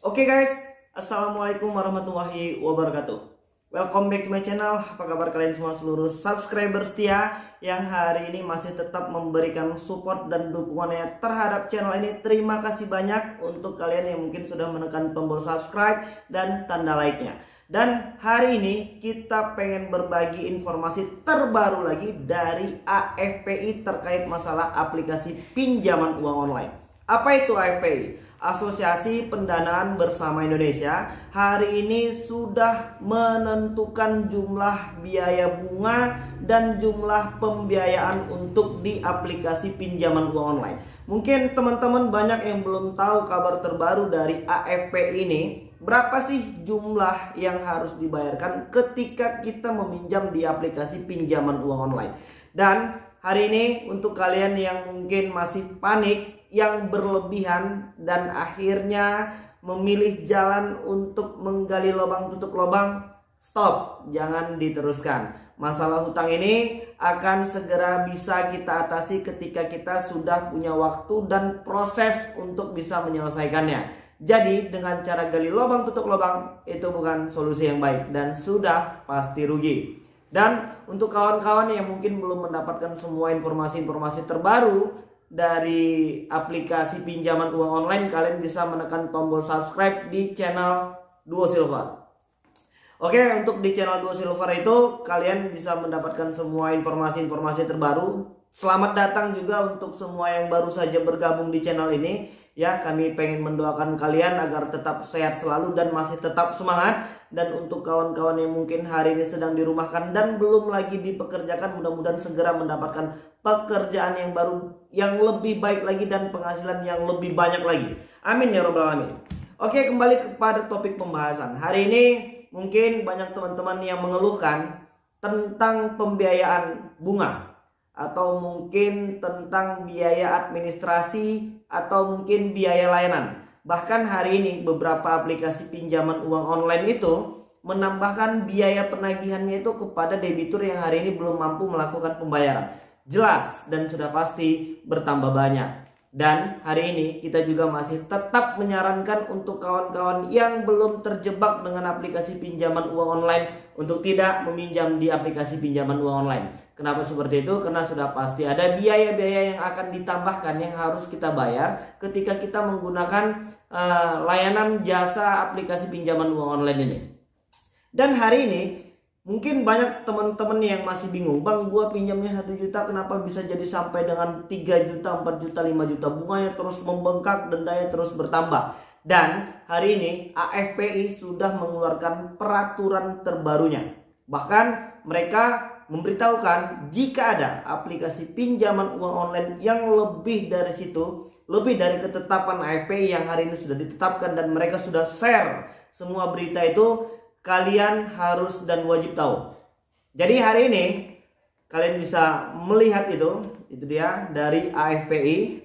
Oke guys, Assalamualaikum warahmatullahi wabarakatuh. Welcome back to my channel. Apa kabar kalian semua seluruh subscriber setia yang hari ini masih tetap memberikan support dan dukungannya terhadap channel ini. Terima kasih banyak untuk kalian yang mungkin sudah menekan tombol subscribe dan tanda like-nya. Dan hari ini kita pengen berbagi informasi terbaru lagi dari AFPI terkait masalah aplikasi pinjaman uang online. Apa itu AFPI? Asosiasi Pendanaan Bersama Indonesia hari ini sudah menentukan jumlah biaya bunga dan jumlah pembiayaan untuk di aplikasi pinjaman uang online. Mungkin teman-teman banyak yang belum tahu kabar terbaru dari AFPI ini. Berapa sih jumlah yang harus dibayarkan ketika kita meminjam di aplikasi pinjaman uang online? Dan hari ini untuk kalian yang mungkin masih panik, yang berlebihan dan akhirnya memilih jalan untuk menggali lubang tutup lubang, stop, jangan diteruskan. Masalah hutang ini akan segera bisa kita atasi ketika kita sudah punya waktu dan proses untuk bisa menyelesaikannya. Jadi dengan cara gali lubang tutup lubang itu bukan solusi yang baik dan sudah pasti rugi. Dan untuk kawan-kawan yang mungkin belum mendapatkan semua informasi-informasi terbaru dari aplikasi pinjaman uang online, kalian bisa menekan tombol subscribe di channel Duo Silver. Oke, untuk di channel Duo Silver itu kalian bisa mendapatkan semua informasi-informasi terbaru. Selamat datang juga untuk semua yang baru saja bergabung di channel ini. Ya, kami pengen mendoakan kalian agar tetap sehat selalu dan masih tetap semangat. Dan untuk kawan-kawan yang mungkin hari ini sedang dirumahkan dan belum lagi dipekerjakan, mudah-mudahan segera mendapatkan pekerjaan yang baru, yang lebih baik lagi dan penghasilan yang lebih banyak lagi. Amin ya robbal alamin. Oke, kembali kepada topik pembahasan. Hari ini mungkin banyak teman-teman yang mengeluhkan tentang pembiayaan bunga, atau mungkin tentang biaya administrasi, atau mungkin biaya layanan. Bahkan hari ini beberapa aplikasi pinjaman uang online itu menambahkan biaya penagihannya itu kepada debitur yang hari ini belum mampu melakukan pembayaran. Jelas dan sudah pasti bertambah banyak. Dan hari ini kita juga masih tetap menyarankan untuk kawan-kawan yang belum terjebak dengan aplikasi pinjaman uang online untuk tidak meminjam di aplikasi pinjaman uang online. Kenapa seperti itu? Karena sudah pasti ada biaya-biaya yang akan ditambahkan yang harus kita bayar ketika kita menggunakan layanan jasa aplikasi pinjaman uang online ini. Dan hari ini mungkin banyak teman-teman yang masih bingung, bang, gua pinjamnya 1 juta kenapa bisa jadi sampai dengan 3 juta, 4 juta, 5 juta, bunganya terus membengkak, dendanya terus bertambah. Dan hari ini AFPI sudah mengeluarkan peraturan terbarunya. Bahkan mereka memberitahukan jika ada aplikasi pinjaman uang online yang lebih dari situ, lebih dari ketetapan AFPI yang hari ini sudah ditetapkan dan mereka sudah share semua berita itu, kalian harus dan wajib tahu. Jadi hari ini kalian bisa melihat itu dia dari AFPI.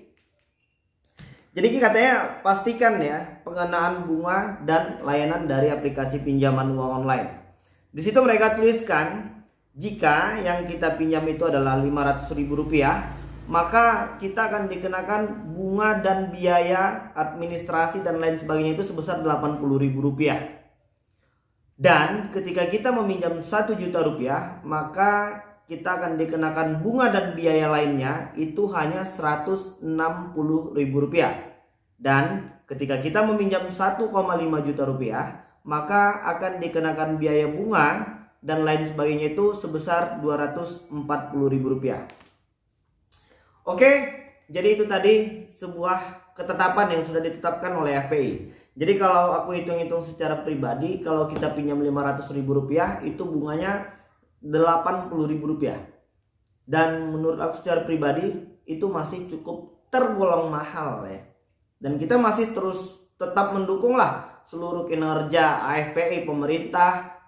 Jadi katanya pastikan ya pengenaan bunga dan layanan dari aplikasi pinjaman uang online. Di situ mereka tuliskan jika yang kita pinjam itu adalah Rp500.000, maka kita akan dikenakan bunga dan biaya administrasi dan lain sebagainya itu sebesar Rp80.000. Dan ketika kita meminjam 1 juta rupiah, maka kita akan dikenakan bunga dan biaya lainnya itu hanya Rp160.000. Dan ketika kita meminjam 1,5 juta rupiah, maka akan dikenakan biaya bunga dan lain sebagainya itu sebesar Rp240.000. Oke, jadi itu tadi sebuah ketetapan yang sudah ditetapkan oleh AFPI. Jadi kalau aku hitung-hitung secara pribadi, kalau kita pinjam Rp500.000 itu bunganya Rp80.000. Dan menurut aku secara pribadi itu masih cukup tergolong mahal ya. Dan kita masih terus tetap mendukung lah seluruh kinerja AFPI, pemerintah,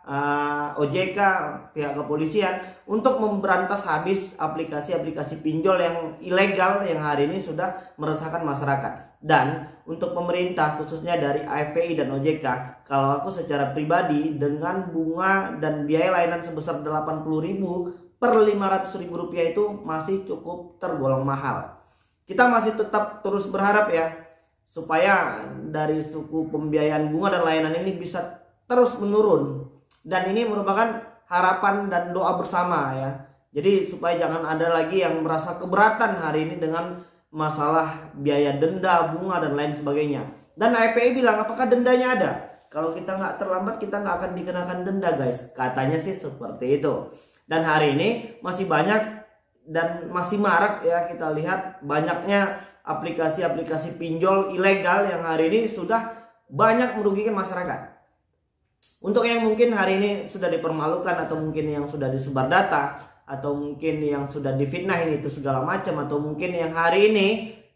OJK, pihak kepolisian untuk memberantas habis aplikasi-aplikasi pinjol yang ilegal yang hari ini sudah meresahkan masyarakat. Dan untuk pemerintah khususnya dari AFPI dan OJK, kalau aku secara pribadi dengan bunga dan biaya layanan sebesar Rp80.000 per Rp500.000 itu masih cukup tergolong mahal. Kita masih tetap terus berharap ya, supaya dari suku pembiayaan bunga dan layanan ini bisa terus menurun. Dan ini merupakan harapan dan doa bersama ya. Jadi supaya jangan ada lagi yang merasa keberatan hari ini dengan masalah biaya denda, bunga dan lain sebagainya. Dan API bilang, apakah dendanya ada? Kalau kita nggak terlambat, kita nggak akan dikenakan denda guys. Katanya sih seperti itu. Dan hari ini masih banyak dan masih marak ya, kita lihat banyaknya aplikasi-aplikasi pinjol ilegal yang hari ini sudah banyak merugikan masyarakat. Untuk yang mungkin hari ini sudah dipermalukan, atau mungkin yang sudah disebar data, atau mungkin yang sudah difitnah ini itu segala macam, atau mungkin yang hari ini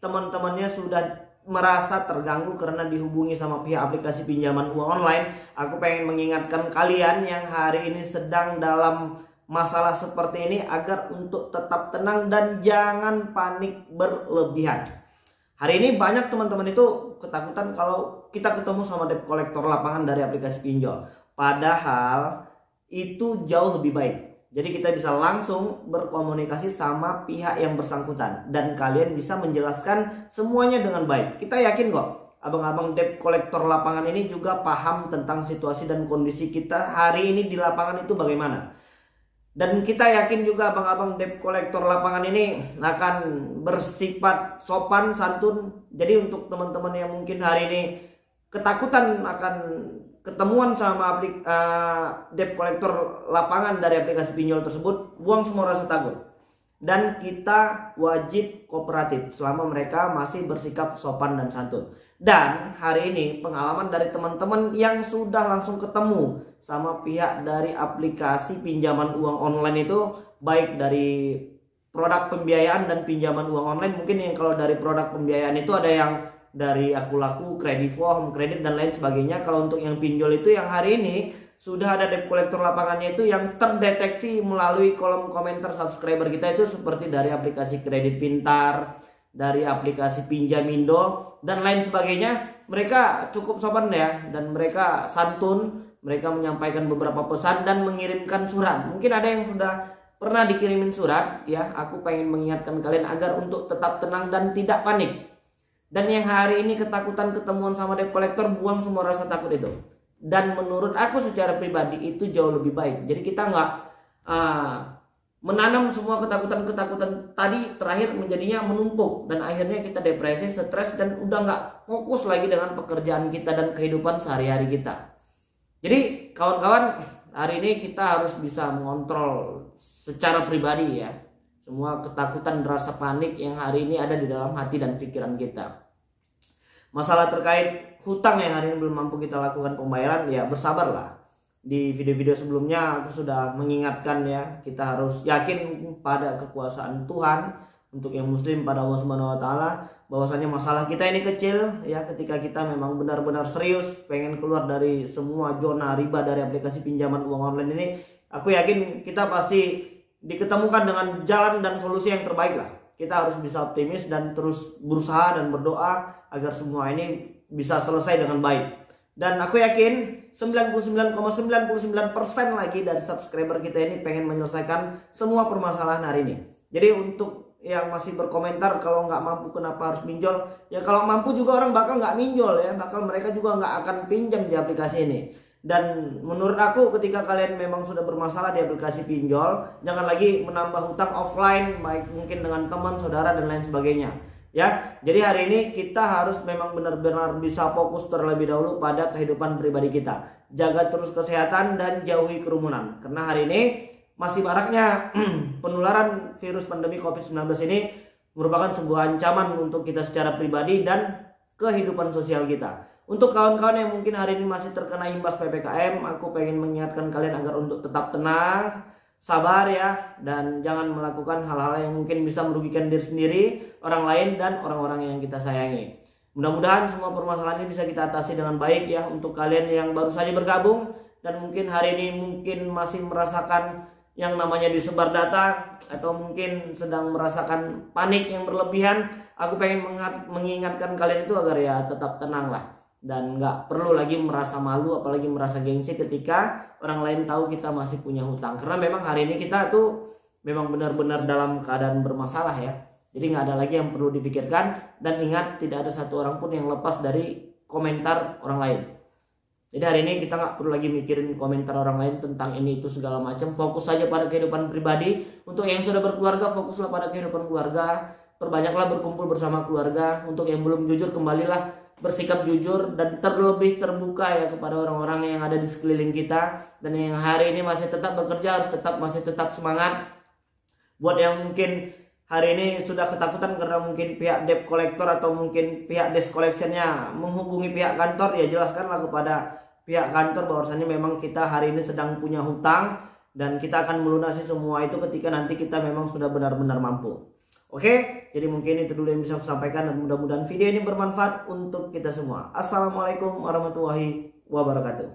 teman-temannya sudah merasa terganggu karena dihubungi sama pihak aplikasi pinjaman uang online, aku pengen mengingatkan kalian yang hari ini sedang dalam masalah seperti ini agar untuk tetap tenang dan jangan panik berlebihan. Hari ini banyak teman-teman itu ketakutan kalau kita ketemu sama debt collector lapangan dari aplikasi pinjol. Padahal itu jauh lebih baik. Jadi kita bisa langsung berkomunikasi sama pihak yang bersangkutan dan kalian bisa menjelaskan semuanya dengan baik. Kita yakin kok abang-abang debt collector lapangan ini juga paham tentang situasi dan kondisi kita hari ini di lapangan itu bagaimana. Dan kita yakin juga abang-abang debt collector lapangan ini akan bersifat sopan santun. Jadi untuk teman-teman yang mungkin hari ini ketakutan akan ketemuan sama debt collector lapangan dari aplikasi pinjol tersebut, buang semua rasa takut. Dan kita wajib kooperatif selama mereka masih bersikap sopan dan santun. Dan hari ini pengalaman dari teman-teman yang sudah langsung ketemu sama pihak dari aplikasi pinjaman uang online itu, baik dari produk pembiayaan dan pinjaman uang online. Mungkin yang kalau dari produk pembiayaan itu ada yang dari Aku Laku, Kredivo, Home Credit dan lain sebagainya. Kalau untuk yang pinjol itu yang hari ini sudah ada debt collector lapangannya itu yang terdeteksi melalui kolom komentar subscriber kita itu seperti dari aplikasi Kredit Pintar, dari aplikasi Pinjamindo dan lain sebagainya. Mereka cukup sopan ya, dan mereka santun. Mereka menyampaikan beberapa pesan dan mengirimkan surat. Mungkin ada yang sudah pernah dikirimin surat ya. Aku pengen mengingatkan kalian agar untuk tetap tenang dan tidak panik. Dan yang hari ini ketakutan ketemuan sama debt collector, buang semua rasa takut itu. Dan menurut aku secara pribadi itu jauh lebih baik. Jadi kita nggak menanam semua ketakutan-ketakutan tadi, terakhir menjadinya menumpuk. Dan akhirnya kita depresi, stres, dan udah nggak fokus lagi dengan pekerjaan kita dan kehidupan sehari-hari kita. Jadi kawan-kawan, hari ini kita harus bisa mengontrol secara pribadi ya semua ketakutan dan rasa panik yang hari ini ada di dalam hati dan pikiran kita. Masalah terkait hutang yang hari ini belum mampu kita lakukan pembayaran, ya bersabarlah. Di video-video sebelumnya aku sudah mengingatkan ya, kita harus yakin pada kekuasaan Tuhan. Untuk yang muslim pada Allah Subhanahu wa taala, bahwasanya masalah kita ini kecil ya, ketika kita memang benar-benar serius pengen keluar dari semua zona riba dari aplikasi pinjaman uang online ini, aku yakin kita pasti diketemukan dengan jalan dan solusi yang terbaik lah. Kita harus bisa optimis dan terus berusaha dan berdoa agar semua ini bisa selesai dengan baik. Dan aku yakin 99,99% lagi dari subscriber kita ini pengen menyelesaikan semua permasalahan hari ini. Jadi untuk yang masih berkomentar kalau nggak mampu kenapa harus pinjol, ya kalau mampu juga orang bakal nggak minjol ya, bakal mereka juga nggak akan pinjam di aplikasi ini. Dan menurut aku ketika kalian memang sudah bermasalah di aplikasi pinjol, jangan lagi menambah hutang offline, baik mungkin dengan teman, saudara dan lain sebagainya ya. Jadi hari ini kita harus memang benar-benar bisa fokus terlebih dahulu pada kehidupan pribadi kita. Jaga terus kesehatan dan jauhi kerumunan. Karena hari ini masih maraknya penularan virus pandemi COVID-19 ini merupakan sebuah ancaman untuk kita secara pribadi dan kehidupan sosial kita. Untuk kawan-kawan yang mungkin hari ini masih terkena imbas PPKM, aku pengen mengingatkan kalian agar untuk tetap tenang, sabar ya, dan jangan melakukan hal-hal yang mungkin bisa merugikan diri sendiri, orang lain, dan orang-orang yang kita sayangi. Mudah-mudahan semua permasalahan ini bisa kita atasi dengan baik ya. Untuk kalian yang baru saja bergabung dan mungkin hari ini mungkin masih merasakan yang namanya disebar data, atau mungkin sedang merasakan panik yang berlebihan, aku pengen mengingatkan kalian itu agar ya tetap tenang lah. Dan nggak perlu lagi merasa malu, apalagi merasa gengsi ketika orang lain tahu kita masih punya hutang. Karena memang hari ini kita tuh memang benar-benar dalam keadaan bermasalah ya. Jadi nggak ada lagi yang perlu dipikirkan, dan ingat tidak ada satu orang pun yang lepas dari komentar orang lain. Jadi hari ini kita nggak perlu lagi mikirin komentar orang lain tentang ini itu segala macam. Fokus saja pada kehidupan pribadi. Untuk yang sudah berkeluarga, fokuslah pada kehidupan keluarga. Perbanyaklah berkumpul bersama keluarga. Untuk yang belum jujur, kembalilah bersikap jujur dan terlebih terbuka ya kepada orang-orang yang ada di sekeliling kita. Dan yang hari ini masih tetap bekerja harus masih tetap semangat. Buat yang mungkin hari ini sudah ketakutan karena mungkin pihak debt collector atau mungkin pihak debt collectionnya menghubungi pihak kantor, ya jelaskanlah kepada pihak kantor bahwasannya memang kita hari ini sedang punya hutang dan kita akan melunasi semua itu ketika nanti kita memang sudah benar-benar mampu. Oke, jadi mungkin itu dulu yang bisa aku sampaikan dan mudah-mudahan video ini bermanfaat untuk kita semua. Assalamualaikum warahmatullahi wabarakatuh.